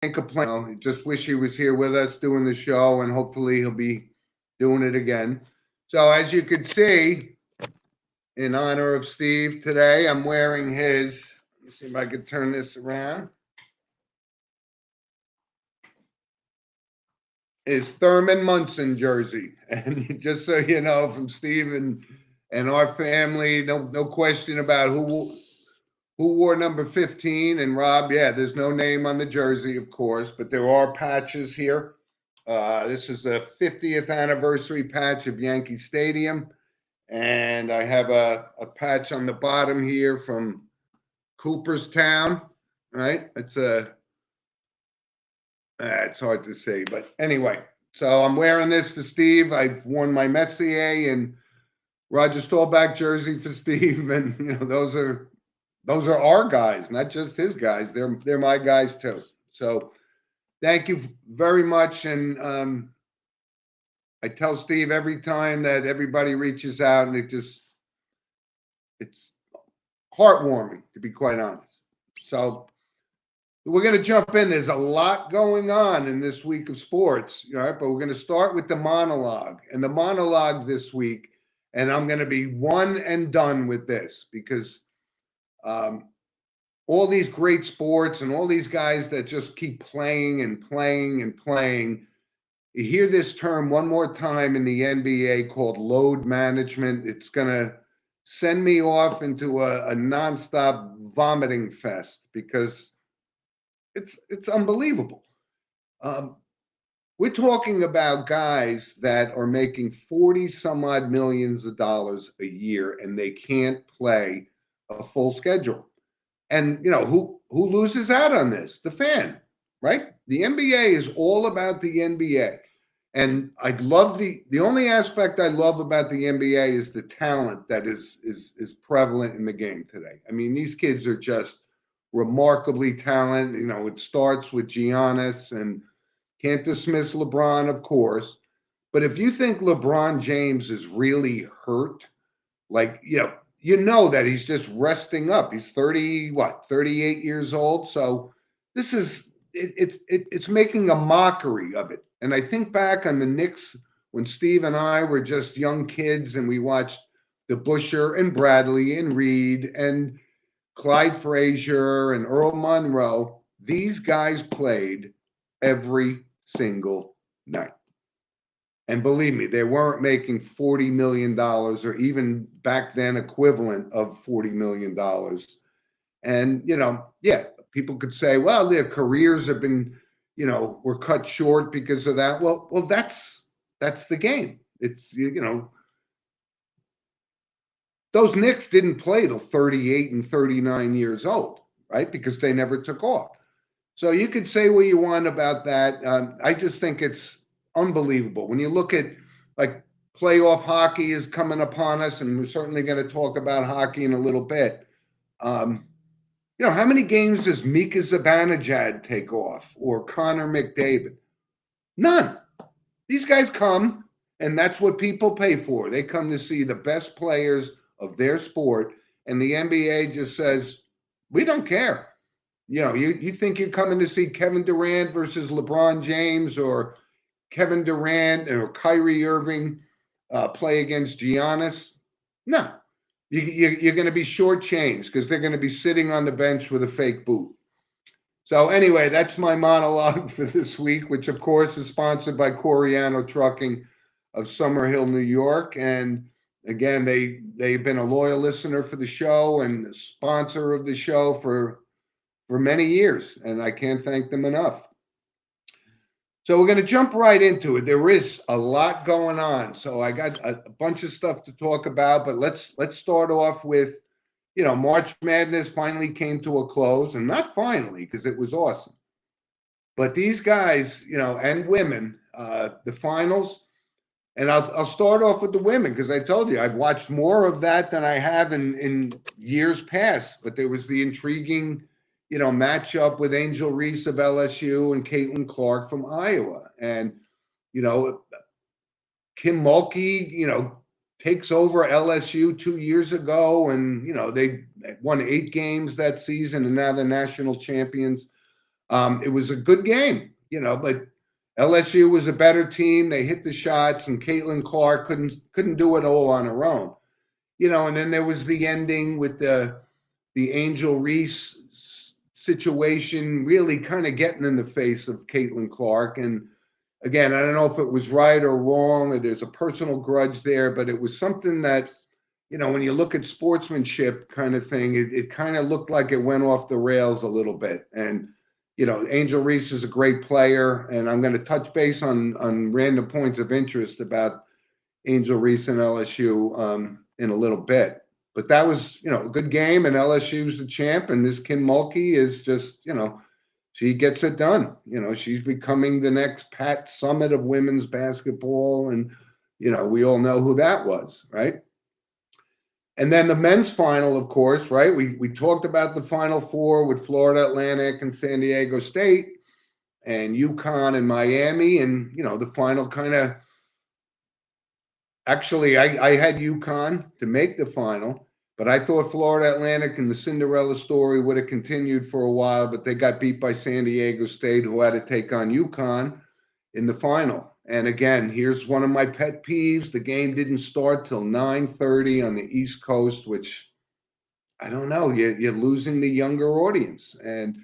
can't complain. Just wish he was here with us doing the show, and hopefully he'll be doing it again. So, as you can see, in honor of Steve today, I'm wearing his. Let me see if I can turn this around. His Thurman Munson jersey, and just so you know, from Steve and our family, no question about who wore number 15. And Rob, yeah, there's no name on the jersey, of course, but there are patches here. This is the 50th anniversary patch of Yankee Stadium. And I have a patch on the bottom here from Cooperstown, right? It's hard to say, but anyway. So I'm wearing this for Steve. I've worn my Messier and Roger Staubach jersey for Steve, and those are our guys, not just his guys. They're my guys too. So thank you very much, and I tell Steve every time that everybody reaches out, and it's heartwarming, to be quite honest. So we're going to jump in. There's a lot going on in this week of sports, but we're going to start with the monologue. And the monologue this week, and I'm going to be one and done with this because all these great sports and all these guys that just keep playing and playing and playing. You hear this term one more time in the NBA called load management. It's going to send me off into a nonstop vomiting fest because it's unbelievable. Um, we're talking about guys that are making 40 some odd millions of dollars a year and they can't play a full schedule. And who loses out on this? The fan, right? The NBA is all about the NBA. And I love the only aspect I love about the NBA is the talent that is prevalent in the game today. I mean, these kids are just remarkably talented. It starts with Giannis, and can't dismiss LeBron, of course. But if you think LeBron James is really hurt, like, that he's just resting up. He's 38 years old. So this is it's making a mockery of it. And I think back on the Knicks when Steve and I were just young kids and we watched the Busher and Bradley and Reed and Clyde Frazier and Earl Monroe. These guys played every single night. And believe me, they weren't making $40 million or even back then equivalent of $40 million. And, yeah, people could say, well, their careers have been, were cut short because of that. Well, that's the game. It's, those Knicks didn't play till 38 and 39 years old, right? Because they never took off. So you could say what you want about that. I just think it's unbelievable. When you look at like playoff hockey is coming upon us, and we're certainly going to talk about hockey in a little bit. How many games does Mika Zibanejad take off or Connor McDavid? None. These guys come, and that's what people pay for. They come to see the best players of their sport, and the NBA just says, we don't care. You think you're coming to see Kevin Durant versus LeBron James or Kevin Durant or Kyrie Irving play against Giannis? No. You're going to be shortchanged because they're going to be sitting on the bench with a fake boot. So anyway, that's my monologue for this week, which of course is sponsored by Coriano Trucking of Summerhill, New York. And again, they've been a loyal listener for the show and a sponsor of the show for many years, and I can't thank them enough. So we're going to jump right into it. There is a lot going on, so I got a bunch of stuff to talk about. But let's start off with, March Madness finally came to a close, and not finally because it was awesome. But these guys, and women, the finals. And I'll start off with the women because I told you I've watched more of that than I have in years past. But there was the intriguing matchup with Angel Reese of LSU and Caitlin Clark from Iowa. And, Kim Mulkey, takes over LSU 2 years ago. And, they won 8 games that season and now they're national champions. It was a good game, but LSU was a better team. They hit the shots, and Caitlin Clark couldn't do it all on her own. And then there was the ending with the Angel Reese situation really kind of getting in the face of Caitlin Clark. And again, I don't know if it was right or wrong, or there's a personal grudge there, but it was something that, when you look at sportsmanship kind of thing, it kind of looked like it went off the rails a little bit. And, Angel Reese is a great player, and I'm going to touch base on random points of interest about Angel Reese and LSU in a little bit. But that was, a good game, and LSU's the champ, and this Kim Mulkey is just, she gets it done. She's becoming the next Pat Summitt of women's basketball, and, we all know who that was, right? And then the men's final, of course, right? We talked about the Final Four with Florida Atlantic and San Diego State and UConn and Miami, and, the final kind of – actually, I had UConn to make the final, but I thought Florida Atlantic and the Cinderella story would have continued for a while, but they got beat by San Diego State, who had to take on UConn in the final. And again, here's one of my pet peeves. The game didn't start till 9:30 on the East Coast, which I don't know. You're losing the younger audience. And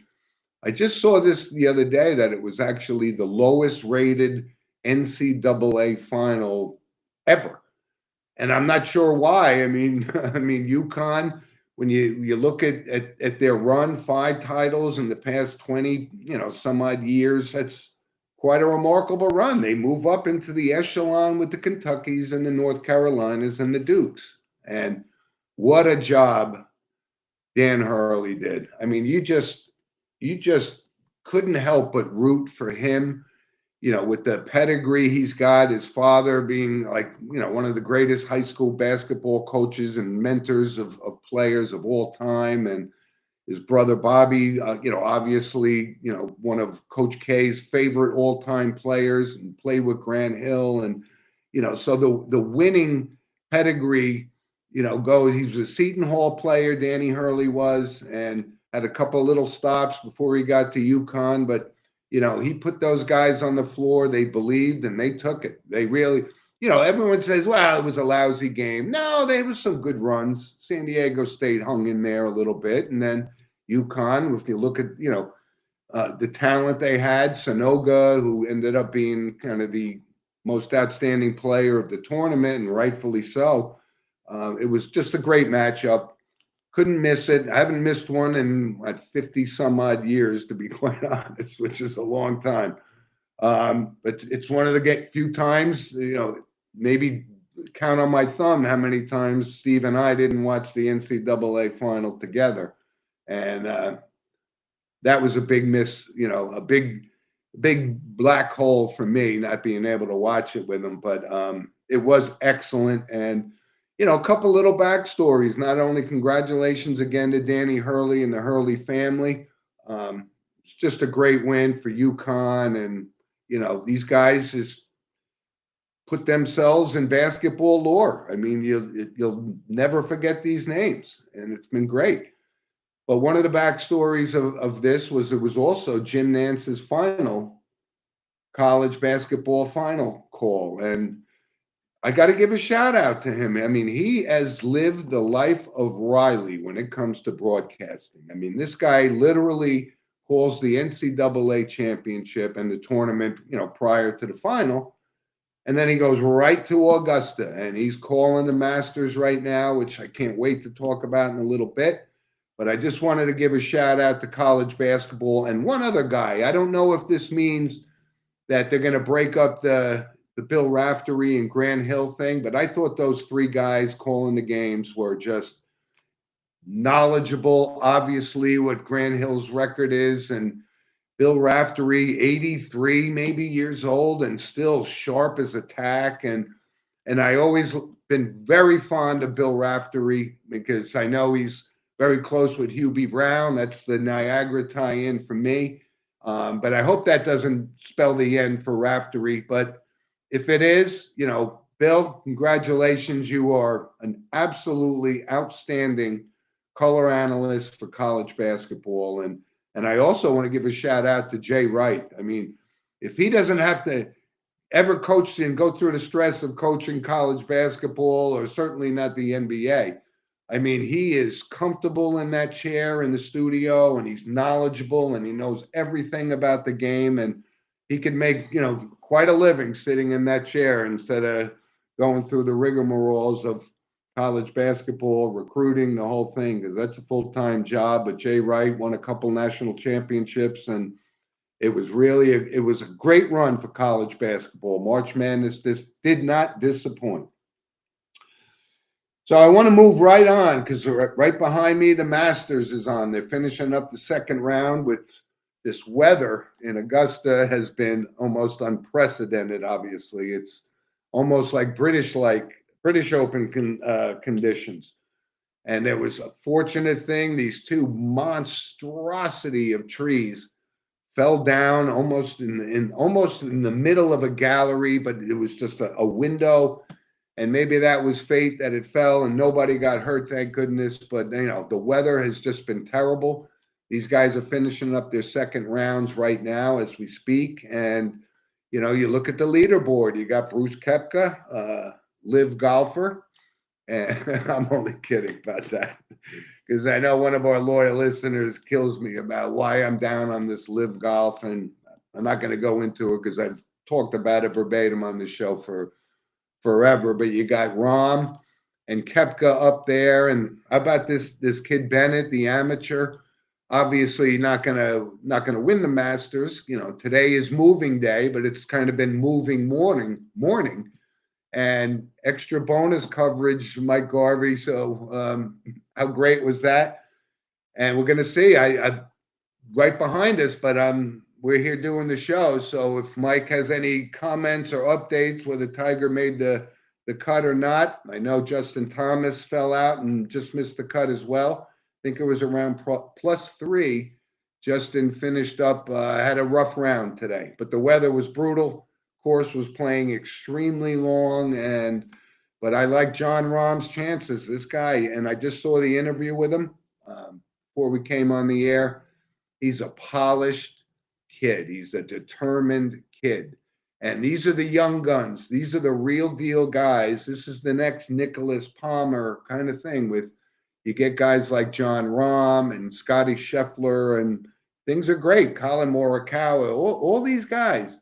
I just saw this the other day that it was actually the lowest rated NCAA final ever. And I'm not sure why. I mean, UConn, when you look at their run, 5 titles in the past 20, some odd years, that's quite a remarkable run. They move up into the echelon with the Kentuckys and the North Carolinas and the Dukes. And what a job Dan Hurley did. I mean, you just couldn't help but root for him. With the pedigree he's got, his father being one of the greatest high school basketball coaches and mentors of players of all time. And his brother Bobby, obviously, one of Coach K's favorite all-time players, and played with Grant Hill. And, so the winning pedigree, goes. He was a Seton Hall player, Danny Hurley was, and had a couple of little stops before he got to UConn. But, he put those guys on the floor. They believed, and they took it. They really, everyone says, well, it was a lousy game. No, there was some good runs. San Diego State hung in there a little bit. And then UConn, if you look at, the talent they had, Sanogo, who ended up being kind of the most outstanding player of the tournament, and rightfully so. It was just a great matchup. Couldn't miss it. I haven't missed one in 50 some odd years, to be quite honest, which is a long time. But it's one of the few times, maybe count on my thumb how many times Steve and I didn't watch the NCAA final together. And that was a big miss, a big black hole for me, not being able to watch it with him. But it was excellent. And a couple little backstories. Not only congratulations again to Danny Hurley and the Hurley family. It's just a great win for UConn. And, these guys just put themselves in basketball lore. I mean, you'll never forget these names, and it's been great. But one of the backstories of this was it was also Jim Nance's final college basketball final call. And I got to give a shout out to him. I mean, he has lived the life of Riley when it comes to broadcasting. I mean, this guy literally calls the NCAA championship and the tournament, prior to the final. And then he goes right to Augusta, and he's calling the Masters right now, which I can't wait to talk about in a little bit. But I just wanted to give a shout out to college basketball and one other guy. I don't know if this means that they're going to break up the Bill Raftery and Grant Hill thing, but I thought those 3 guys calling the games were just knowledgeable. Obviously, what Grant Hill's record is, and Bill Raftery, 83 maybe years old, and still sharp as a tack. And I always been very fond of Bill Raftery because I know he's very close with Hubie Brown. That's the Niagara tie-in for me. But I hope that doesn't spell the end for Raftery. But if it is, Bill, congratulations. You are an absolutely outstanding color analyst for college basketball. And And I also want to give a shout out to Jay Wright. I mean, if he doesn't have to ever coach and go through the stress of coaching college basketball, or certainly not the NBA, I mean, he is comfortable in that chair in the studio, and he's knowledgeable, and he knows everything about the game, and he could make, quite a living sitting in that chair instead of going through the rigmaroles of college basketball, recruiting, the whole thing, because that's a full-time job. But Jay Wright won a couple national championships, and it was a great run for college basketball. March Madness did not disappoint. So I want to move right on, because right behind me, the Masters is on. They're finishing up the second round. With this weather in Augusta has been almost unprecedented. Obviously, it's almost like British Open conditions. And there was a fortunate thing. These two monstrosity of trees fell down almost in the middle of a gallery, but it was just a window. And maybe that was fate that it fell and nobody got hurt, thank goodness. But, the weather has just been terrible. These guys are finishing up their second rounds right now as we speak. And, you look at the leaderboard, you got Bruce Koepka, live golfer. And I'm only kidding about that, because I know one of our loyal listeners kills me about why I'm down on this live golf. And I'm not going to go into it because I've talked about it verbatim on the show for forever. But you got Rahm and Koepka up there, and how about this kid Bennett, the amateur? Obviously not gonna win the Masters. Today is moving day, but it's kind of been moving morning, and extra bonus coverage, Mike Garvey. So how great was that? And we're gonna see. I right behind us, but we're here doing the show. So if Mike has any comments or updates, whether Tiger made the cut or not. I know Justin Thomas fell out and just missed the cut as well. I think it was around +3. Justin finished up, had a rough round today, but the weather was brutal. Course was playing extremely long, but I like Jon Rahm's chances. This guy, and I just saw the interview with him before we came on the air. He's a polished kid. He's a determined kid. And these are the young guns. These are the real deal guys. This is the next Nicholas Palmer kind of thing. You get guys like Jon Rahm and Scotty Scheffler, and things are great. Colin Morikawa, all these guys.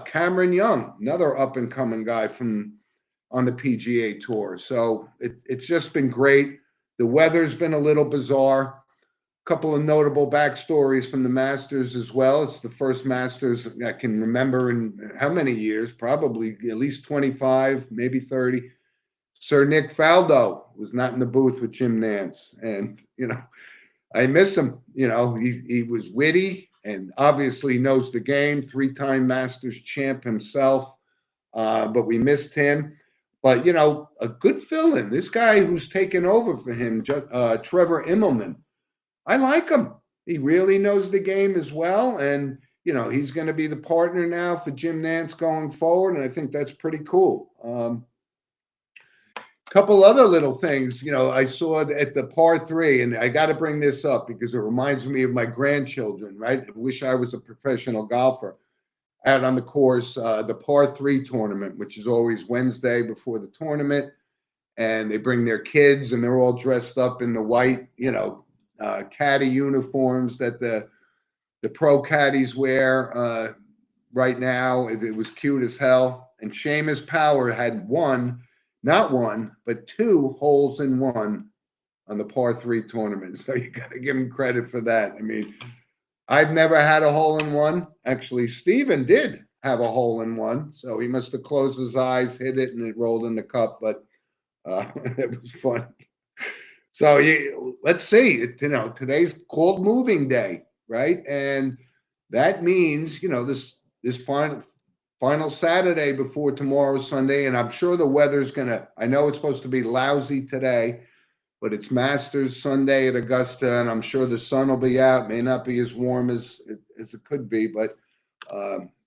Cameron Young, another up and coming guy on the PGA Tour. So it's just been great. The weather's been a little bizarre. Couple of notable backstories from the Masters as well. It's the first Masters I can remember in how many years, probably at least 25, maybe 30. Sir Nick Faldo was not in the booth with Jim Nantz. And, I miss him. He was witty and obviously knows the game, 3-time Masters champ himself. But we missed him. But, a good fill-in. This guy who's taken over for him, Trevor Immelman. I like him. He really knows the game as well. And, he's going to be the partner now for Jim Nantz going forward. And I think that's pretty cool. Couple other little things, I saw at the par 3, and I got to bring this up because it reminds me of my grandchildren, right? I wish I was a professional golfer. Out on the course, the par 3 tournament, which is always Wednesday before the tournament. And they bring their kids and they're all dressed up in the white, caddy uniforms that the pro caddies wear right now. It was cute as hell. And Seamus Power had not one, but 2 holes in one on the par 3 tournament. So you got to give him credit for that. I mean, I've never had a hole in one. Actually, Steven did have a hole in one. So he must have closed his eyes, hit it, and it rolled in the cup. But it was fun. So let's see. Today's called moving day, right? And that means, this final Saturday before tomorrow, Sunday, and I'm sure the weather's I know it's supposed to be lousy today, but it's Masters Sunday at Augusta, and I'm sure the sun will be out. May not be as warm as it could be, but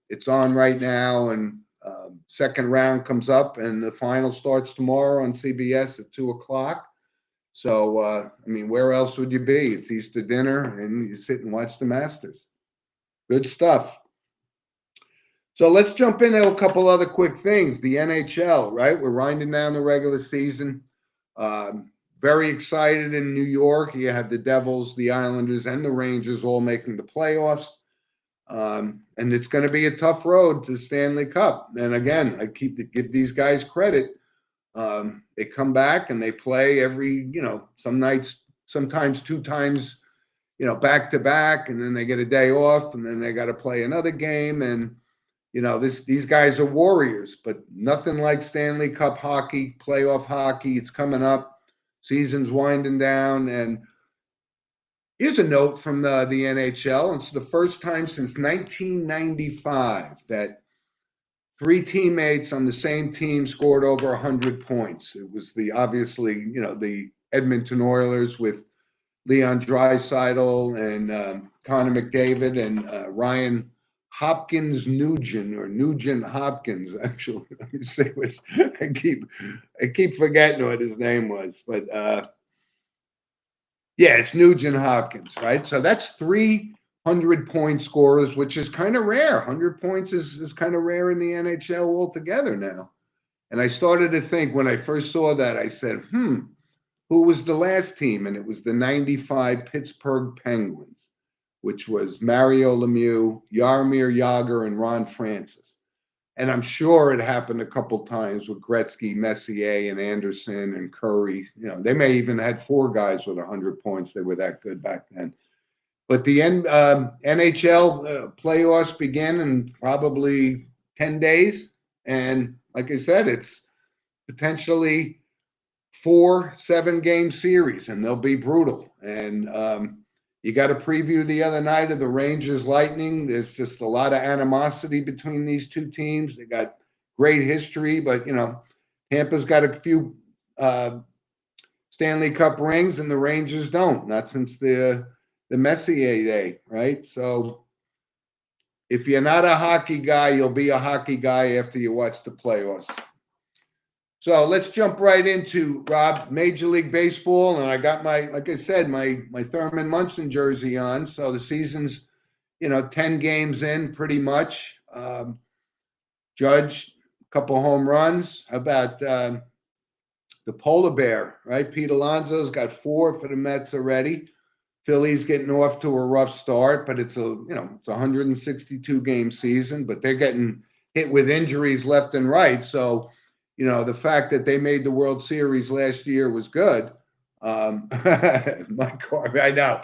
it's on right now, and second round comes up, and the final starts tomorrow on CBS at 2:00. So, I mean, where else would you be? It's Easter dinner and you sit and watch the Masters. Good stuff. So let's jump into a couple other quick things. The NHL, right? We're winding down the regular season. Very excited in New York. You have the Devils, the Islanders, and the Rangers all making the playoffs. And it's going to be a tough road to Stanley Cup. And again, I give these guys credit. They come back and they play every, some nights, sometimes 2 times, back to back, and then they get a day off, and then they got to play another game. And these guys are warriors, but nothing like Stanley Cup hockey, playoff hockey. It's coming up, season's winding down, and here's a note from the NHL. It's the first time since 1995 that 3 teammates on the same team scored over 100 points. It was obviously, the Edmonton Oilers with Leon Draisaitl and Connor McDavid and Ryan Hopkins Nugent, or Nugent Hopkins. Actually, let me say what I keep forgetting what his name was, but yeah, it's Nugent Hopkins, right? So that's 300-point scorers, which is kind of rare. 100 points is kind of rare in the NHL altogether now. And I started to think when I first saw that, I said, who was the last team? And it was the 95 Pittsburgh Penguins, which was Mario Lemieux, Jaromir Jagr, and Ron Francis. And I'm sure it happened a couple times with Gretzky, Messier, and Anderson and Curry. They may even had 4 guys with 100 points. They were that good back then. But the NHL playoffs begin in probably 10 days. And like I said, it's potentially 4 7-game series, and they'll be brutal. And you got a preview the other night of the Rangers Lightning. There's just a lot of animosity between these 2 teams. They got great history, but Tampa's got a few Stanley Cup rings, and the Rangers don't. Not since the Messier day, right? So if you're not a hockey guy, you'll be a hockey guy after you watch the playoffs. So let's jump right into, Rob, Major League Baseball. And I got like I said, my Thurman Munson jersey on. So the season's, 10 games in pretty much. Judge, a couple home runs. How about the polar bear, right? Pete Alonso's got 4 for the Mets already. Philly's getting off to a rough start, but it's a 162 game season, but they're getting hit with injuries left and right. So, the fact that they made the World Series last year was good. Mike Harvey, I know.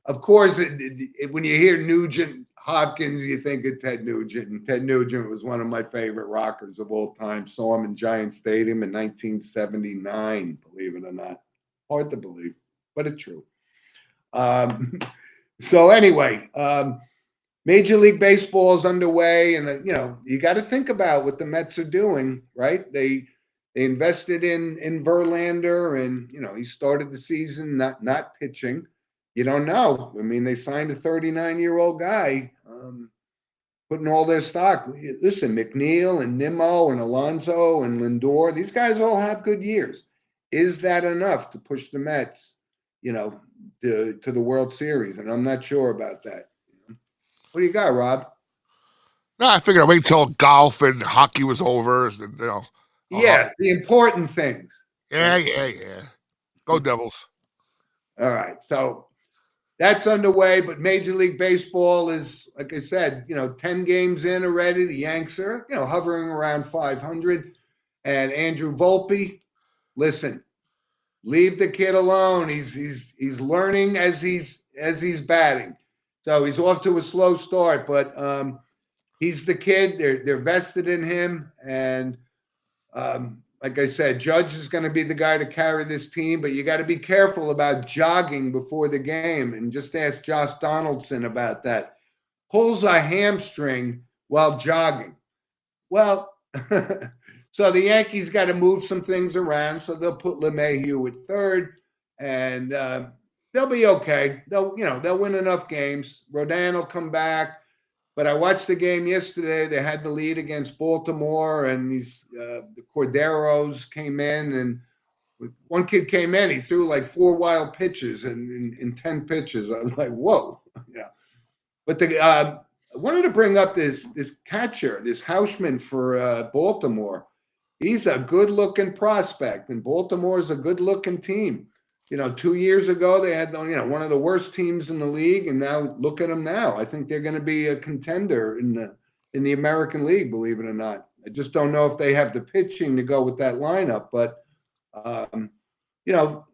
Of course, when you hear Nugent Hopkins, you think of Ted Nugent. And Ted Nugent was one of my favorite rockers of all time. Saw him in Giant Stadium in 1979, believe it or not. Hard to believe, but it's true. So anyway, Major League Baseball is underway, and you got to think about what the Mets are doing, right? They invested in Verlander, and he started the season not pitching. You don't know. I mean, they signed a 39-year-old guy, putting all their stock. Listen, McNeil and Nimmo and Alonso and Lindor, these guys all have good years. Is that enough to push the Mets, to the World Series? And I'm not sure about that. What do you got, Rob? No, I figured I'd wait until golf and hockey was over. Yeah, the important things. Yeah. Go Devils. All right. So that's underway, but Major League Baseball is, like I said, 10 games in already. The Yanks are, hovering around 500. And Andrew Volpe, listen, leave the kid alone. He's learning as he's batting. So he's off to a slow start, but he's the kid. They're vested in him, and like I said, Judge is going to be the guy to carry this team. But you got to be careful about jogging before the game, and just ask Josh Donaldson about that. Pulls a hamstring while jogging. Well, so the Yankees got to move some things around. So they'll put LeMahieu at third, and they'll be okay. They'll win enough games. Rodon will come back. But I watched the game yesterday. They had the lead against Baltimore, and the Corderos came in, and One kid came in, he threw like 4 wild pitches in 10 pitches. I was like, whoa. Yeah. But I wanted to bring up this catcher, this Houshman for Baltimore. He's a good looking prospect, and Baltimore is a good looking team. 2 years ago they had one of the worst teams in the league, and now look at them now. I think they're going to be a contender in the American League, believe it or not. I just don't know if they have the pitching to go with that lineup, but you know,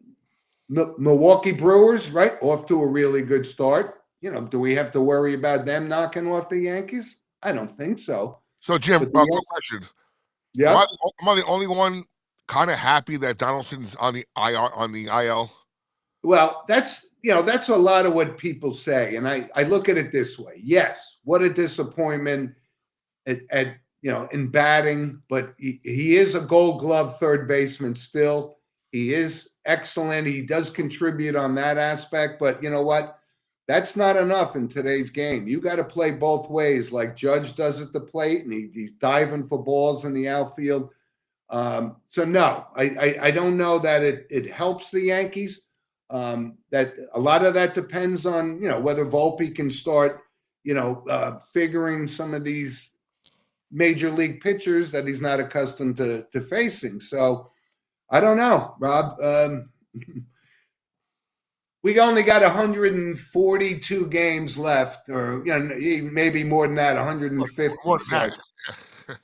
Milwaukee Brewers, right, off to a really good start. Do we have to worry about them knocking off the Yankees? I don't think so. So, Jim, But quick question. yeah. Am I the only one kind of happy that Donaldson's on the IL? Well, that's a lot of what people say, and I look at it this way. Yes, what a disappointment at in batting, but he is a Gold Glove third baseman still. He is excellent. He does contribute on that aspect, but you know what? That's not enough in today's game. You got to play both ways, like Judge does at the plate, and he's diving for balls in the outfield. So no, I don't know that it helps the Yankees. That a lot of that depends on whether Volpe can start figuring some of these major league pitchers that he's not accustomed to facing. So I don't know, Rob. We only got 142 games left, or maybe more than that, 150. More than that.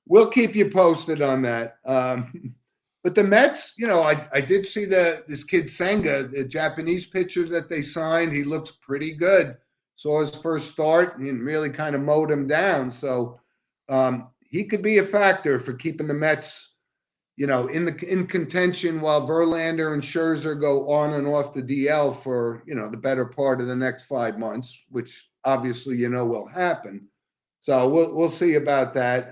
We'll keep you posted on that. But the Mets, I did see this kid Senga, the Japanese pitcher that they signed. He looks pretty good. Saw his first start and really kind of mowed him down. So he could be a factor for keeping the Mets, in contention while Verlander and Scherzer go on and off the DL for the better part of the next 5 months, which obviously will happen. So we'll see about that.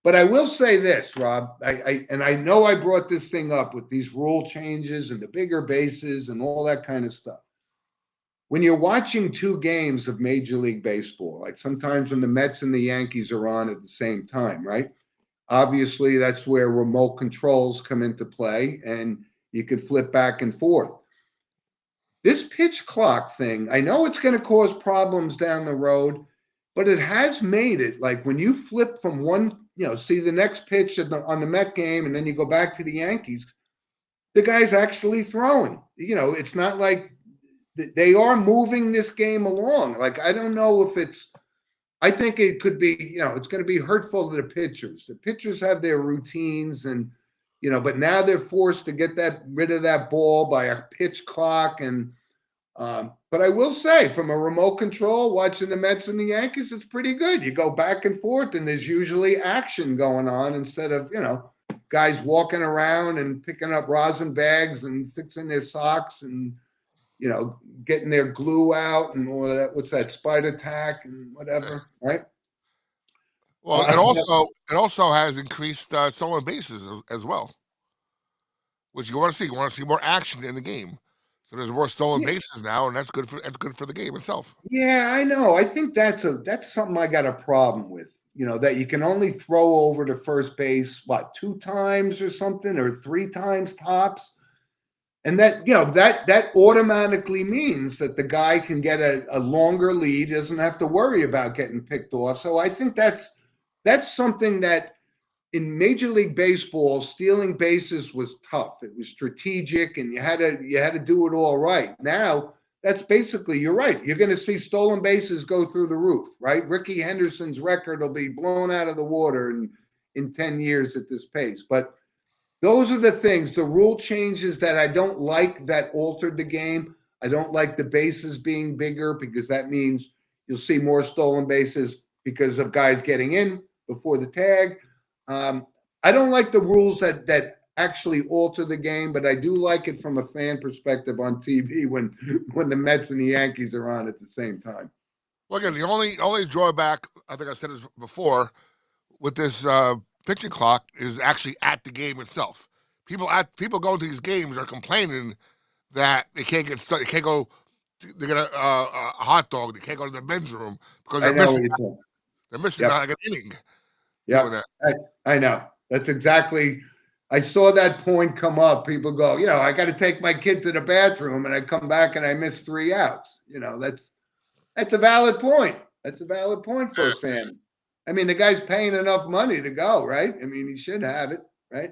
But I will say this, Rob, I know I brought this thing up with these rule changes and the bigger bases and all that kind of stuff. When you're watching 2 games of Major League Baseball, like sometimes when the Mets and the Yankees are on at the same time, right? Obviously, that's where remote controls come into play, and you could flip back and forth. This pitch clock thing, I know it's going to cause problems down the road, but it has made it like when you flip from one, see the next pitch on the Met game, and then you go back to the Yankees, the guy's actually throwing. It's not like they are moving this game along. Like, I don't know if I think it could be, it's going to be hurtful to the pitchers. The pitchers have their routines and, but now they're forced to get rid of that ball by a pitch clock. And, but I will say from a remote control, watching the Mets and the Yankees, it's pretty good. You go back and forth and there's usually action going on instead of, guys walking around and picking up rosin bags and fixing their socks and, getting their glue out and all that. What's that, spider tack and whatever, right? Well, it also has increased stolen bases as well, which you want to see. You want to see more action in the game. So there's more stolen bases now, and that's good for the game itself. Yeah, I know. I think that's something I got a problem with. That you can only throw over to first base 2 times or something, or 3 times tops. And that, that automatically means that the guy can get a longer lead, doesn't have to worry about getting picked off. So I think that's something that in Major League Baseball, stealing bases was tough. It was strategic, and you had to do it all right. Now, that's basically, you're right. You're going to see stolen bases go through the roof, right? Rickey Henderson's record will be blown out of the water in 10 years at this pace. But those are the things, the rule changes that I don't like that altered the game. I don't like the bases being bigger because that means you'll see more stolen bases because of guys getting in before the tag. I don't like the rules that actually alter the game, but I do like it from a fan perspective on TV when the Mets and the Yankees are on at the same time. Well, again, the only drawback, I think I said this before, with this pitching clock is actually at the game itself. People going to these games are complaining that they can't get stuck. They can't go. They get a hot dog. They can't go to the men's room because they're missing like an inning. Yeah, I know. That's exactly I saw that point come up. People go, I got to take my kid to the bathroom, and I come back and I miss 3 outs. That's a valid point. That's a valid point for a fan. I mean, the guy's paying enough money to go, right? I mean, he should have it, right?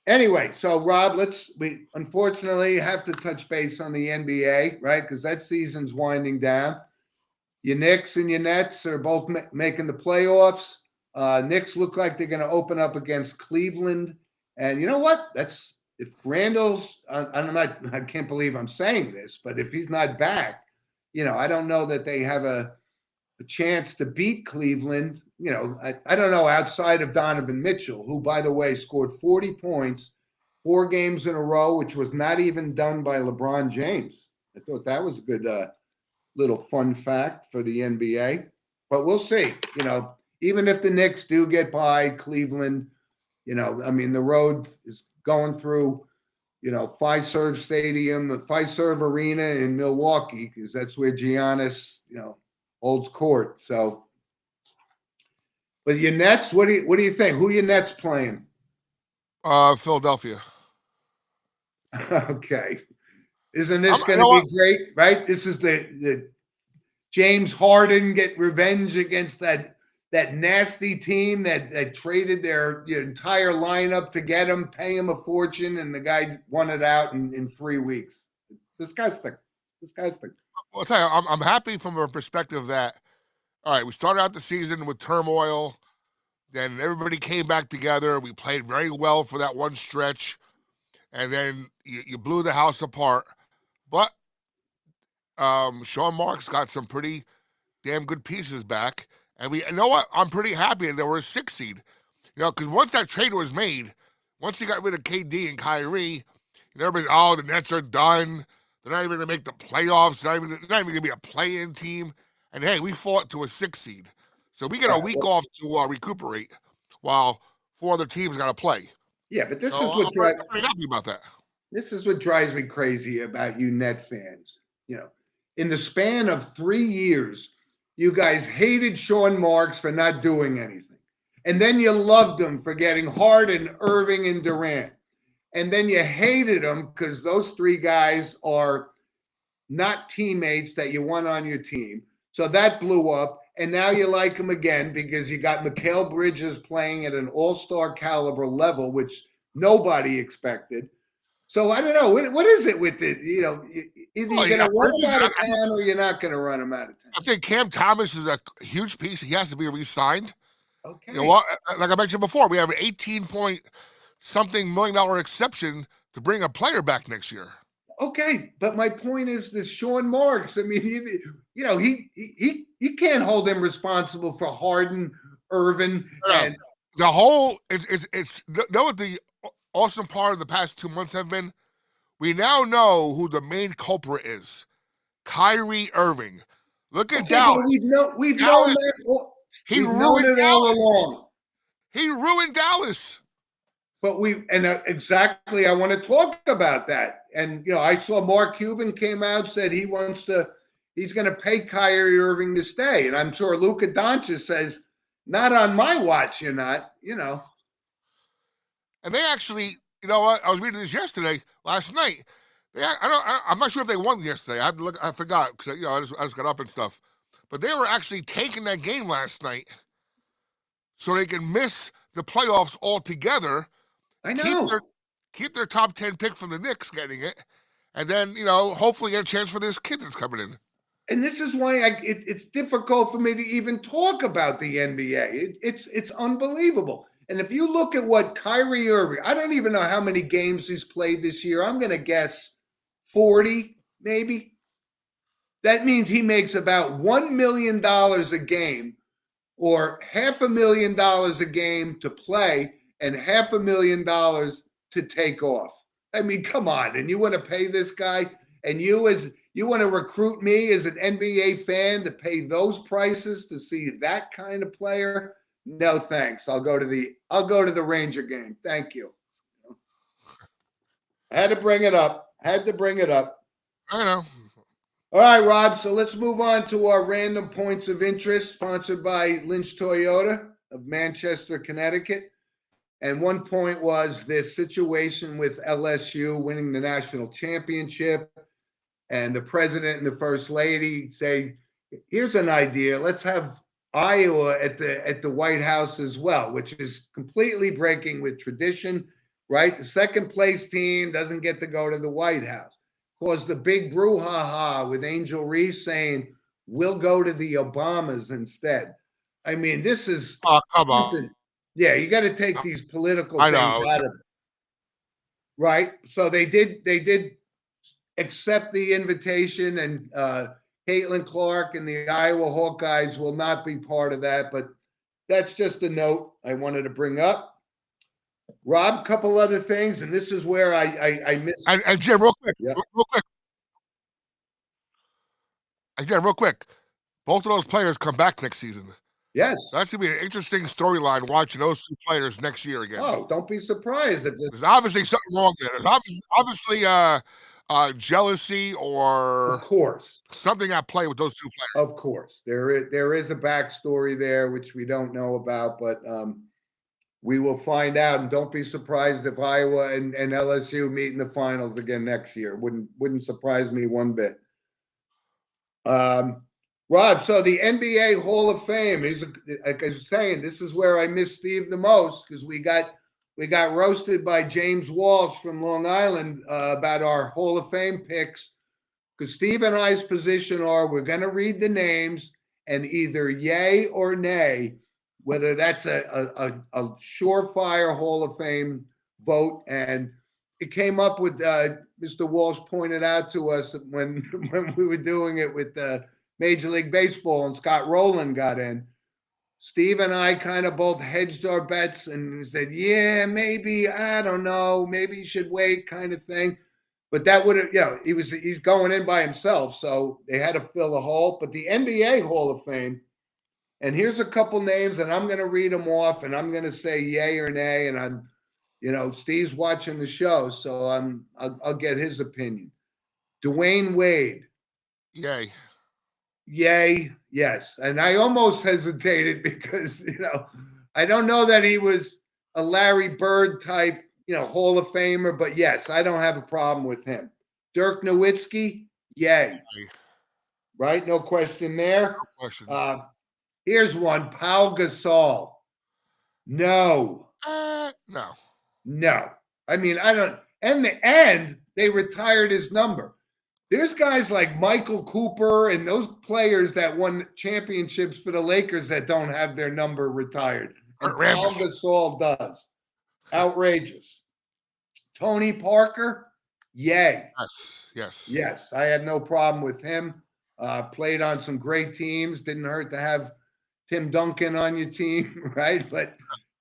Anyway, so Rob, we unfortunately have to touch base on the NBA, right? Because that season's winding down. Your Knicks and your Nets are both making the playoffs. Knicks look like they're going to open up against Cleveland, and you know what? If Randall's. I can't believe I'm saying this, but if he's not back, I don't know that they have a chance to beat Cleveland. I don't know, outside of Donovan Mitchell, who, by the way, scored 40 points 4 games in a row, which was not even done by LeBron James. I thought that was a good little fun fact for the NBA. But we'll see. Even if the Knicks do get by Cleveland, I mean, the road is going through, Fiserv Stadium, the Fiserv Arena in Milwaukee, because that's where Giannis, holds court. So, but your Nets, what do you think? Who are your Nets playing? Philadelphia. Okay. Isn't this going to be great, right? This is the James Harden get revenge against that nasty team that traded their entire lineup to get him, pay him a fortune, and the guy won it out in 3 weeks. Disgusting. Disgusting. Well, I'll tell you, I'm happy from a perspective that, all right, we started out the season with turmoil. Then everybody came back together. We played very well for that one stretch. And then you blew the house apart. But Sean Marks got some pretty damn good pieces back. And you know what? I'm pretty happy that we're a 6 seed. Because once that trade was made, once he got rid of KD and Kyrie, everybody, the Nets are done. They're not even going to make the playoffs. They're not even going to be a play-in team. And, hey, we fought to a 6 seed. So we get a week off to recuperate while 4 other teams got to play. Yeah, but this is what drives I'm happy about that. This is what drives me crazy about you Net fans. In the span of 3 years, you guys hated Sean Marks for not doing anything. And then you loved him for getting Harden, Irving, and Durant. And then you hated him because those 3 guys are not teammates that you want on your team. So that blew up. And now you like him again because you got Mikal Bridges playing at an all-star caliber level, which nobody expected. So I don't know. What is it with it? Either you're going to run him out of town or you're not going to run him out of town. I think Cam Thomas is a huge piece. He has to be re-signed. Okay. Like I mentioned before, we have an $18-point-something million exception to bring a player back next year. Okay, but my point is this: Sean Marks. I mean, he can't hold him responsible for Harden, Irvin, and the whole. It's what the awesome part of the past 2 months have been. We now know who the main culprit is: Kyrie Irving. Look at Dallas. We've known that. He ruined Dallas all along. He ruined Dallas. But exactly. I want to talk about that. And I saw Mark Cuban came out, said he's going to pay Kyrie Irving to stay, and I'm sure Luka Doncic says, "Not on my watch, you're not." And they actually, what? I was reading this last night. I'm not sure if they won yesterday. I had to look. I forgot because I just got up and stuff. But they were actually taking that game last night so they can miss the playoffs altogether. I know. Keep their top 10 pick from the Knicks getting it, and then hopefully get a chance for this kid that's coming in. And this is why it's difficult for me to even talk about the NBA. It's unbelievable. And if you look at what Kyrie Irving, I don't even know how many games he's played this year. I'm going to guess 40, maybe. That means he makes about $1 million a game, or $500,000 a game to play, and $500,000 to take off. I mean, come on. And you want to pay this guy? And you want to recruit me as an NBA fan to pay those prices to see that kind of player? No, thanks. I'll go to the Ranger game. Thank you. I had to bring it up. I know. All right, Rob. So let's move on to our random points of interest, sponsored by Lynch Toyota of Manchester, Connecticut. And one point was this situation with LSU winning the national championship, and the president and the first lady say, here's an idea. Let's have Iowa at the White House as well, which is completely breaking with tradition, right? The second place team doesn't get to go to the White House. Caused the big brouhaha with Angel Reese saying, we'll go to the Obamas instead. I mean, this is, Oh, come on. yeah, you got to take these political I things know. out of it. Right. So they did accept the invitation, and Caitlin Clark and the Iowa Hawkeyes will not be part of that, but that's just a note I wanted to bring up. Rob, a couple other things, and this is where I missed. And Jim, real quick, Yeah. real quick. And Jim, real quick. Both of those players come back next season. Yes. That's gonna be an interesting storyline watching those two players next year again. Oh, don't be surprised if There's obviously something wrong there. There's obviously jealousy or of course. something at play with those two players. Of course. There is a backstory there which we don't know about, but we will find out. And don't be surprised if Iowa and LSU meet in the finals again next year. Wouldn't surprise me one bit. Rob, so the NBA Hall of Fame is, like I was saying, this is where I miss Steve the most, because we got roasted by James Walsh from Long Island about our Hall of Fame picks. Because Steve and I's position are, we're going to read the names and either yay or nay, whether that's a surefire Hall of Fame vote. And it came up with Mr. Walsh pointed out to us when we were doing it with Major League Baseball and Scott Rowland got in. Steve and I kind of both hedged our bets and said, yeah, maybe, I don't know, maybe you should wait, kind of thing. But that would have, he's going in by himself, so they had to fill the hole. But the NBA Hall of Fame, and here's a couple names, and I'm going to read them off, and I'm going to say yay or nay, and I'm, Steve's watching the show, so I'll get his opinion. Dwayne Wade. Yay. Yay, yes. And I almost hesitated because, I don't know that he was a Larry Bird type, Hall of Famer, but yes, I don't have a problem with him. Dirk Nowitzki, yay. Right? No question there. No question. Here's one, Pau Gasol. No. No. No. I mean, I don't, and they retired his number. There's guys like Michael Cooper and those players that won championships for the Lakers that don't have their number retired. And Pau Gasol does. Outrageous. Tony Parker, yay. Yes, I had no problem with him. Played on some great teams. Didn't hurt to have Tim Duncan on your team, right? But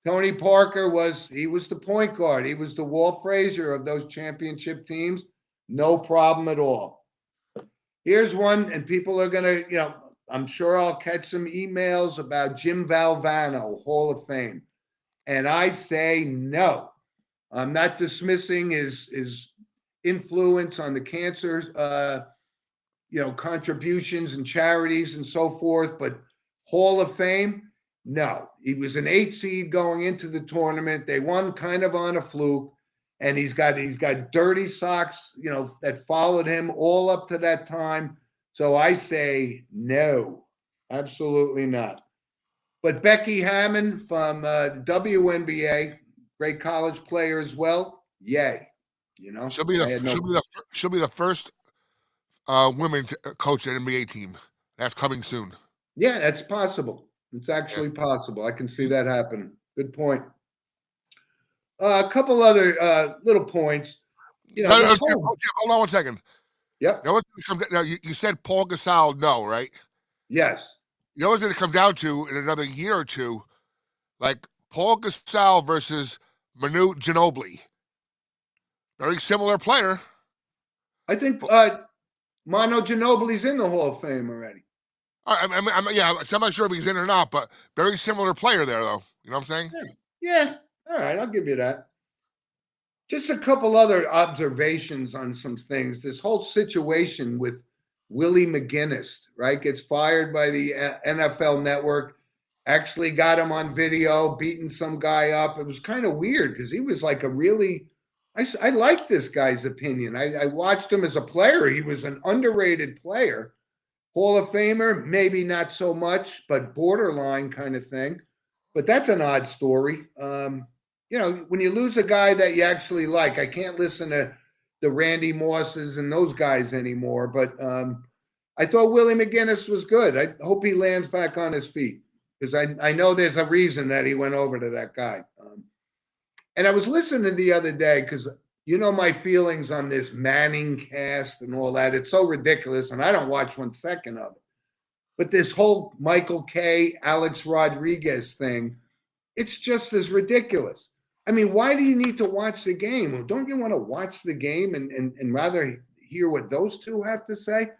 Tony Parker was the point guard. He was the Walt Frazier of those championship teams. No problem at all. Here's one, and people are going to, I'm sure I'll catch some emails about Jim Valvano, Hall of Fame. And I say no. I'm not dismissing his influence on the cancer, contributions and charities and so forth, but Hall of Fame, no. He was an 8 seed going into the tournament. They won kind of on a fluke. And he's got dirty socks, that followed him all up to that time. So I say no, absolutely not. But Becky Hammon from the WNBA, great college player as well. Yay, She'll be the first women to coach an NBA team. That's coming soon. Yeah, that's possible. It's actually possible. I can see that happen. Good point. A couple other little points. Hold on one second. Yep. Now, you said Paul Gasol, no, right? Yes. You know what's going to come down to in another year or two? Like Paul Gasol versus Manu Ginobili. Very similar player. I think Manu Ginobili's in the Hall of Fame already. I'm not sure if he's in or not, but very similar player there, though. You know what I'm saying? Yeah. All right, I'll give you that. Just a couple other observations on some things. This whole situation with Willie McGinnis, right, gets fired by the NFL Network actually got him on video beating some guy up. It was kind of weird because he was like I like this guy's opinion. I watched him as a player. He was an underrated player. Hall of Famer, maybe not so much, but borderline kind of thing. But that's an odd story. When you lose a guy that you actually like, I can't listen to the Randy Mosses and those guys anymore. But I thought Willie McGinnis was good. I hope he lands back on his feet because I know there's a reason that he went over to that guy. And I was listening the other day because my feelings on this Manning cast and all that. It's so ridiculous, and I don't watch 1 second of it. But this whole Michael Kay, Alex Rodriguez thing, it's just as ridiculous. I mean, why do you need to watch the game? Well, don't you want to watch the game and rather hear what those two have to say?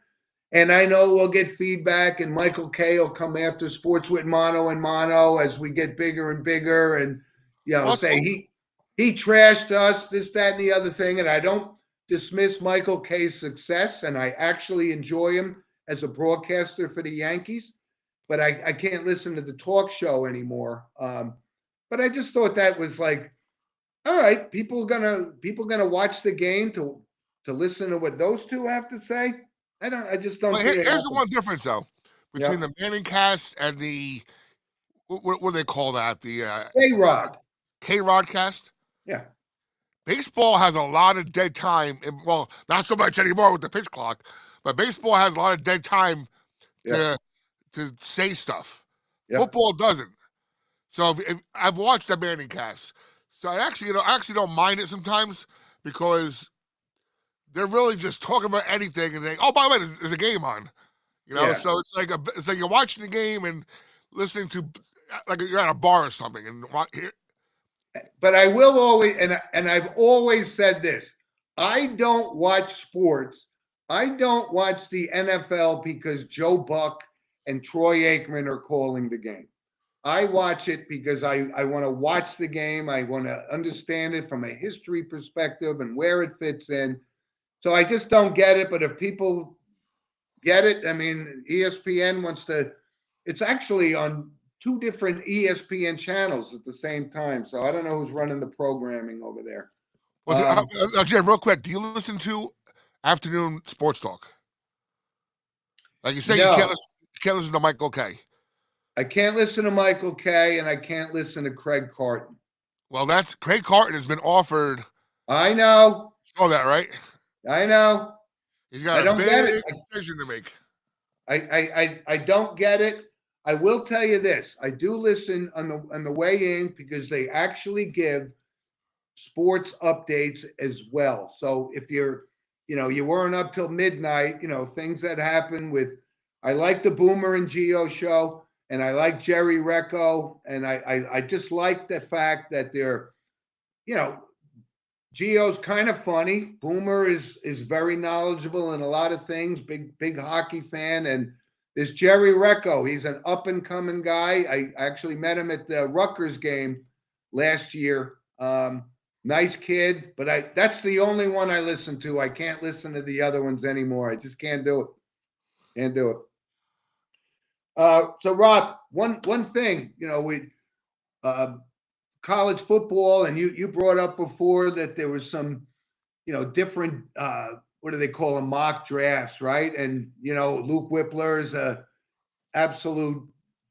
And I know we'll get feedback, and Michael Kay will come after Sports with Mono and Mono as we get bigger and bigger, and say he trashed us, this, that, and the other thing. And I don't dismiss Michael Kay's success, and I actually enjoy him as a broadcaster for the Yankees. But I can't listen to the talk show anymore. But I just thought that was like, all right, people gonna watch the game to listen to what those two have to say. I just don't. Here's the one difference though between the Manning cast and the what do they call that? The K-Rod cast. Yeah. Baseball has a lot of dead time. Well, not so much anymore with the pitch clock, but baseball has a lot of dead time to say stuff. Yeah. Football doesn't. So if I've watched the Manning cast, so I actually don't mind it sometimes because they're really just talking about anything and oh, by the way, there's a game on, So it's like you're watching the game and listening to like you're at a bar or something and here. But I will always, and I've always said this: I don't watch sports. I don't watch the NFL because Joe Buck and Troy Aikman are calling the game. I watch it because I want to watch the game. I want to understand it from a history perspective and where it fits in. So I just don't get it. But if people get it, I mean, ESPN wants to, it's actually on 2 different ESPN channels at the same time. So I don't know who's running the programming over there. Well, Jim, real quick, do you listen to afternoon sports talk? Like you say, you can't listen to Michael Kay. I can't listen to Michael Kay, and I can't listen to Craig Carton. Well, Craig Carton has been offered. I know. You know that, right? I know. He's got a big decision to make. I don't get it. I will tell you this: I do listen on the way in because they actually give sports updates as well. So if you weren't up till midnight, things that happen with. I like the Boomer and Gio show, and I like Jerry Recco, and I just like the fact that they're, Gio's kind of funny. Boomer is very knowledgeable in a lot of things. Big hockey fan, and there's Jerry Recco. He's an up and coming guy. I actually met him at the Rutgers game last year. Nice kid, but that's the only one I listen to. I can't listen to the other ones anymore. I just can't do it. Can't do it. So Rob, one thing, we college football, and you brought up before that there was some, different what do they call them, mock drafts, right? And Luke Whippler is a absolute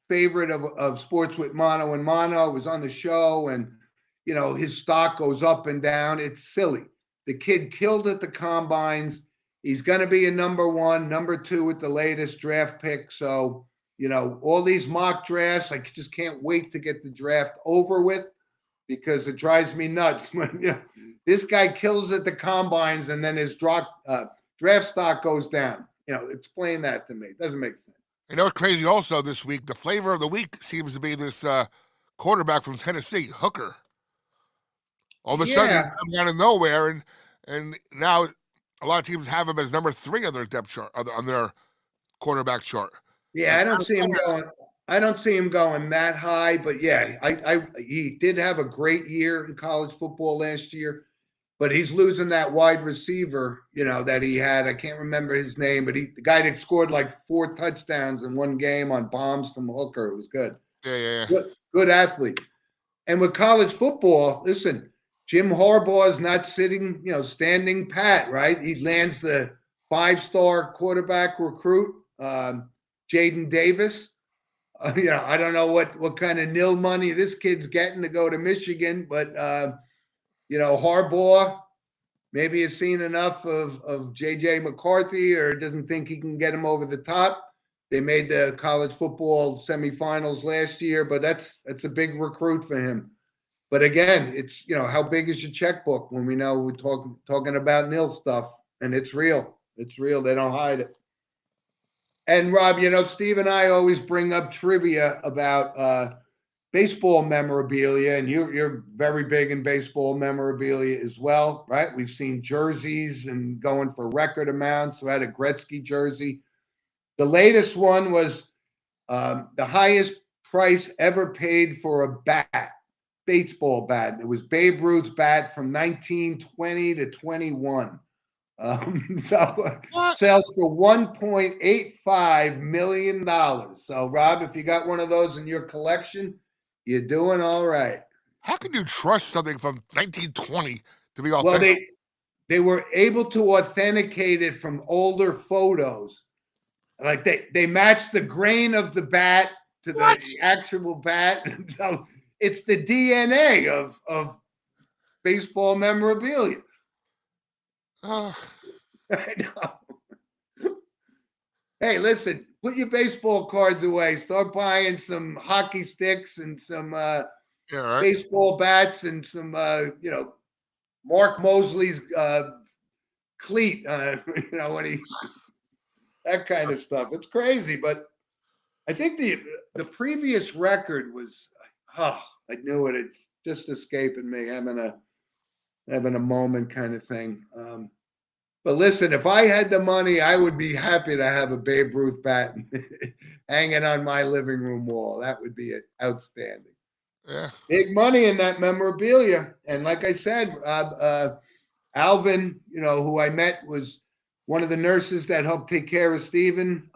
favorite of Sports with Mono and Mono. Was on the show, and his stock goes up and down. It's silly. The kid killed at the combines. He's going to be a number 1, number 2 at the latest draft pick. So, all these mock drafts, I just can't wait to get the draft over with because it drives me nuts when this guy kills at the combines and then his draft stock goes down. Explain that to me. It doesn't make sense. It's crazy also this week. The flavor of the week seems to be this quarterback from Tennessee, Hooker. All of a sudden, he's coming out of nowhere, and now a lot of teams have him as number 3 on their depth chart, on their quarterback chart. Yeah, I don't see him going that high, but yeah, he did have a great year in college football last year, but he's losing that wide receiver, that he had. I can't remember his name, but the guy that scored like 4 touchdowns in one game on bombs from Hooker. It was good. Yeah. Good athlete. And with college football, listen, Jim Harbaugh is not standing pat, right? He lands the 5-star quarterback recruit, Jaden Davis. I don't know what kind of nil money this kid's getting to go to Michigan, but Harbaugh maybe has seen enough of JJ McCarthy or doesn't think he can get him over the top. They made the college football semifinals last year, but that's a big recruit for him. But again, it's how big is your checkbook when we know we're talking about nil stuff, and it's real. It's real. They don't hide it. And Rob, Steve and I always bring up trivia about baseball memorabilia, and you're very big in baseball memorabilia as well, right? We've seen jerseys and going for record amounts. So I had a Gretzky jersey. The latest one was the highest price ever paid for a bat, baseball bat. It was Babe Ruth's bat from 1920 to 21. So What? sells for $1.85 million. So Rob, if you got one of those in your collection, you're doing all right. How can you trust something from 1920 to be Well, authentic? they were able to authenticate it from older photos. Like they matched the grain of the bat to What? the actual bat. So it's the DNA of baseball memorabilia. Uh, I know. Hey, listen, put your baseball cards away. Start buying some hockey sticks and some yeah, right. baseball bats and some, Mark Mosley's cleat, when that kind of stuff. It's crazy, but I think the previous record was, I knew it. It's just escaping me, having a moment kind of thing. But listen, if I had the money, I would be happy to have a Babe Ruth bat hanging on my living room wall. That would be outstanding. Yeah. Big money in that memorabilia. And like I said, Alvin, who I met, was one of the nurses that helped take care of Steven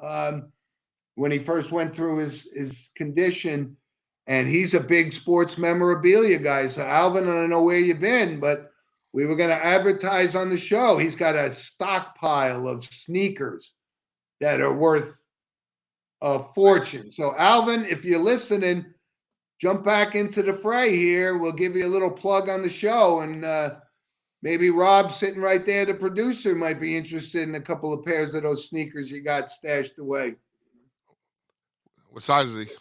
when he first went through his condition. And he's a big sports memorabilia guy. So Alvin, I don't know where you've been, but we were going to advertise on the show. He's got a stockpile of sneakers that are worth a fortune. So Alvin, if you're listening, jump back into the fray here. We'll give you a little plug on the show, and maybe Rob, sitting right there, the producer, might be interested in a couple of pairs of those sneakers you got stashed away. What size is he?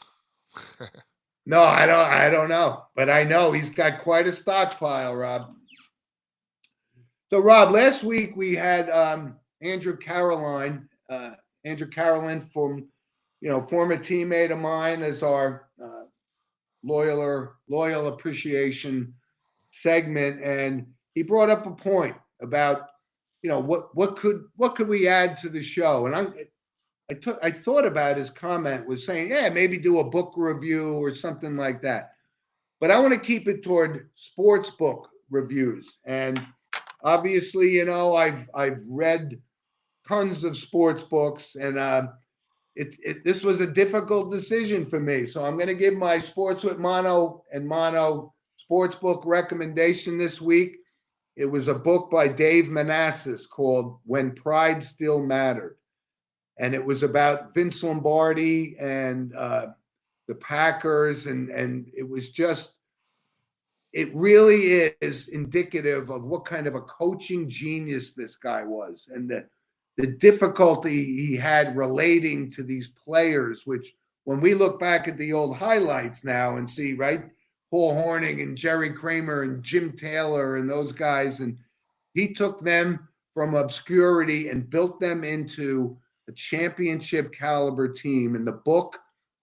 No, I don't know, but I know he's got quite a stockpile, Rob. So Rob, last week we had Andrew Carolyn from, former teammate of mine, as our loyal appreciation segment, and he brought up a point about what could we add to the show, and I thought about his comment was saying, yeah, maybe do a book review or something like that, but I want to keep it toward sports book reviews. And obviously, I've read tons of sports books, and this was a difficult decision for me. So I'm going to give my Sports with Mono and Mono sports book recommendation this week. It was a book by Dave Manassis called When Pride Still Mattered. And it was about Vince Lombardi and the Packers. And it was just, it really is indicative of what kind of a coaching genius this guy was, and the difficulty he had relating to these players, which when we look back at the old highlights now and see, right, Paul Hornung and Jerry Kramer and Jim Taylor and those guys, and he took them from obscurity and built them into a championship caliber team. In the book,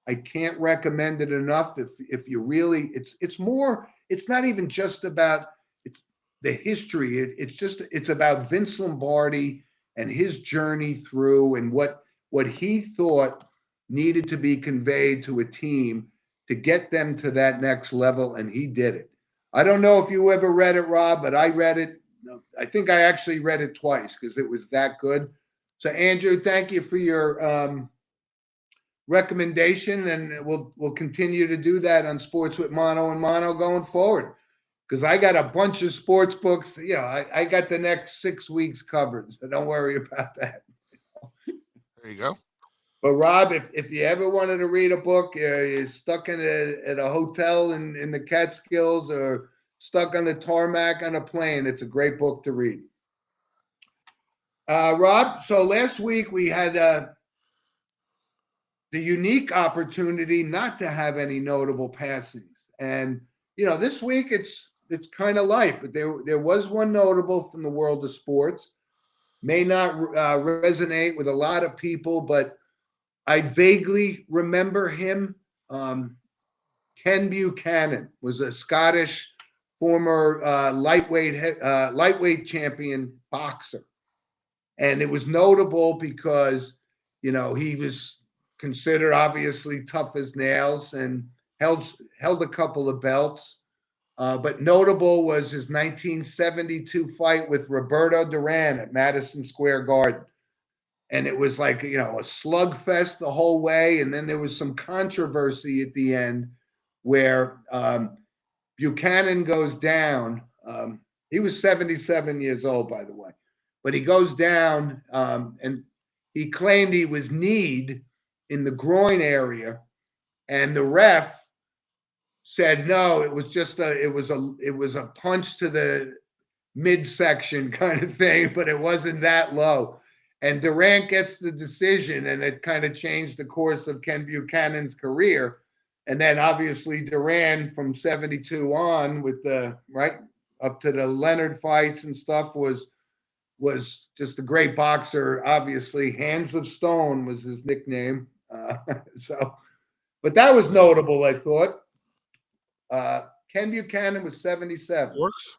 I can't recommend it enough. If you really, it's more, it's not even just about it's the history. It's about Vince Lombardi and his journey through, and what he thought needed to be conveyed to a team to get them to that next level, and he did it. I don't know if you ever read it, Rob, but I read it. I think I actually read it twice because it was that good. So Andrew, thank you for your recommendation, and we'll continue to do that on Sports with Mono and Mono going forward. Because I got a bunch of sports books. I got the next 6 weeks covered, so don't worry about that. There you go. But Rob, if you ever wanted to read a book, you're stuck at a hotel in the Catskills or stuck on the tarmac on a plane, it's a great book to read. Rob, so last week we had the unique opportunity not to have any notable passings. And, this week it's kind of light, but there was one notable from the world of sports. May not resonate with a lot of people, but I vaguely remember him. Ken Buchanan was a Scottish former lightweight champion boxer. And it was notable because, he was considered obviously tough as nails and held a couple of belts. But notable was his 1972 fight with Roberto Duran at Madison Square Garden. And it was like, a slugfest the whole way. And then there was some controversy at the end where Buchanan goes down. He was 77 years old, by the way. But he goes down and he claimed he was kneed in the groin area. And the ref said, no, it was just it was a punch to the midsection kind of thing, but it wasn't that low. And Durant gets the decision, and it kind of changed the course of Ken Buchanan's career. And then obviously Duran from 72 on with up to the Leonard fights and stuff was just a great boxer. Obviously, Hands of Stone was his nickname. But that was notable, I thought. Ken Buchanan was 77. Works.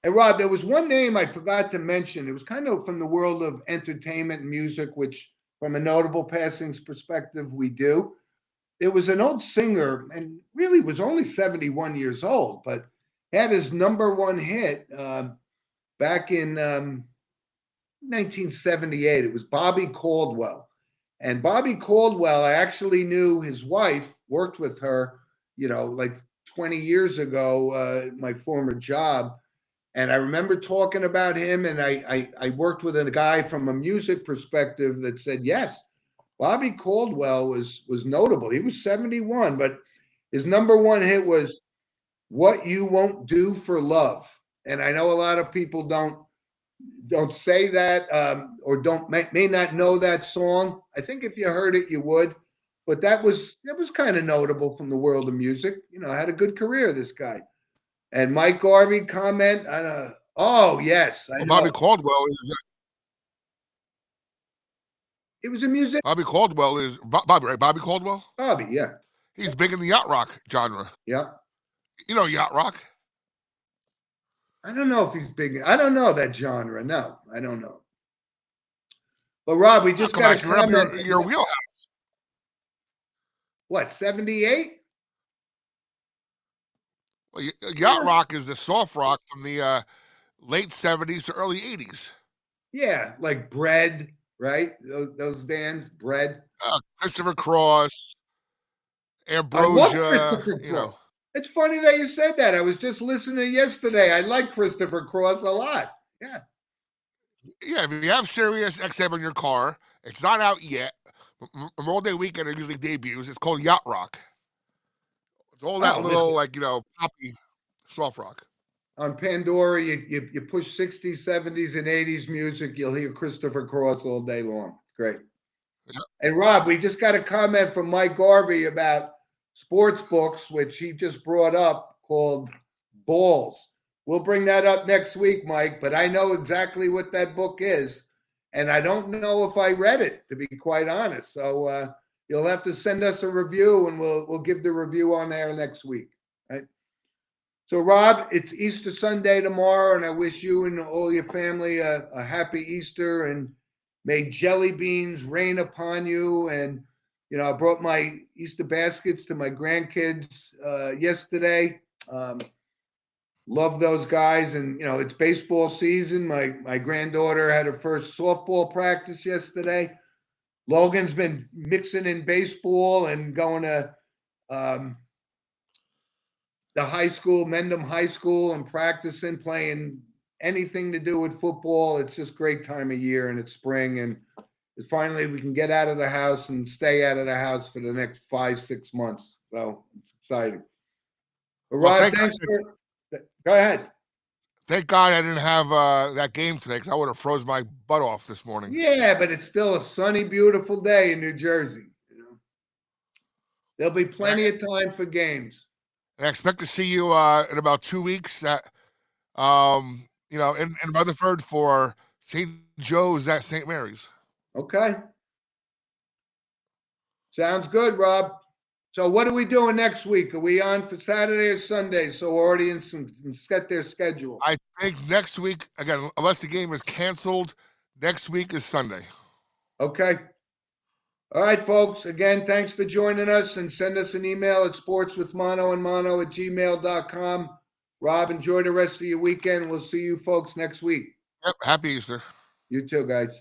And Rob, there was one name I forgot to mention. It was kind of from the world of entertainment and music, which from a notable passings perspective, we do. There was an old singer and really was only 71 years old, but had his number one hit back in 1978. It was Bobby Caldwell. And Bobby Caldwell, I actually knew his wife, worked with her, like 20 years ago, my former job. And I remember talking about him, and I worked with a guy from a music perspective that said, yes, Bobby Caldwell was notable. He was 71, but his number one hit was What You Won't Do for Love. And I know a lot of people don't say that or may not know that song. I think if you heard it, you would. But that was kind of notable from the world of music. Had a good career, this guy. And Mike Garvey comment on oh yes, I know. Bobby Caldwell is. It was a music. Bobby Caldwell is Bobby, right? Bobby Caldwell. Bobby, yeah. He's big in the yacht rock genre. Yeah. Yacht rock. I don't know if he's big. I don't know that genre. No, I don't know. But Rob, we just got to comment. Your wheelhouse. What, 78? Well, yacht rock is the soft rock from the late 70s to early 80s. Yeah, like Bread, right? Those bands, Bread. Christopher Cross, Ambrosia. Cross. It's funny that you said that. I was just listening yesterday. I like Christopher Cross a lot. Yeah. Yeah, if you have Sirius XM in your car, it's not out yet. Memorial Day weekend it usually debuts. It's called Yacht Rock. It's all that little, poppy soft rock. On Pandora, you push 60s, 70s, and 80s music, you'll hear Christopher Cross all day long. Great. Yeah. And Rob, we just got a comment from Mike Garvey about sports books, which he just brought up, called Balls. We'll bring that up next week, Mike, but I know exactly what that book is. And I don't know if I read it, to be quite honest. So you'll have to send us a review, and we'll give the review on there next week. Right? So, Rob, it's Easter Sunday tomorrow, and I wish you and all your family a happy Easter, and may jelly beans rain upon you. And, I brought my Easter baskets to my grandkids yesterday. Love those guys. And, it's baseball season. My granddaughter had her first softball practice yesterday. Logan's been mixing in baseball and going to the high school, Mendham High School, and practicing, playing anything to do with football. It's just great time of year, and it's spring, and finally we can get out of the house and stay out of the house for the next 5-6 months. So it's exciting. But Well, Rob, thanks for. Go ahead. Thank God I didn't have that game today because I would have froze my butt off this morning. Yeah, but it's still a sunny, beautiful day in New Jersey. You know, there'll be plenty of time for games. And I expect to see you in about 2 weeks at, in Rutherford for St. Joe's at St. Mary's. Okay. Sounds good, Rob. So what are we doing next week? Are we on for Saturday or Sunday? So audience can set their schedule. I think next week, again, unless the game is canceled, next week is Sunday. Okay. All right, folks. Again, thanks for joining us, and send us an email at sportswithmonoandmono@gmail.com. Rob, enjoy the rest of your weekend. We'll see you folks next week. Yep. Happy Easter. You too, guys.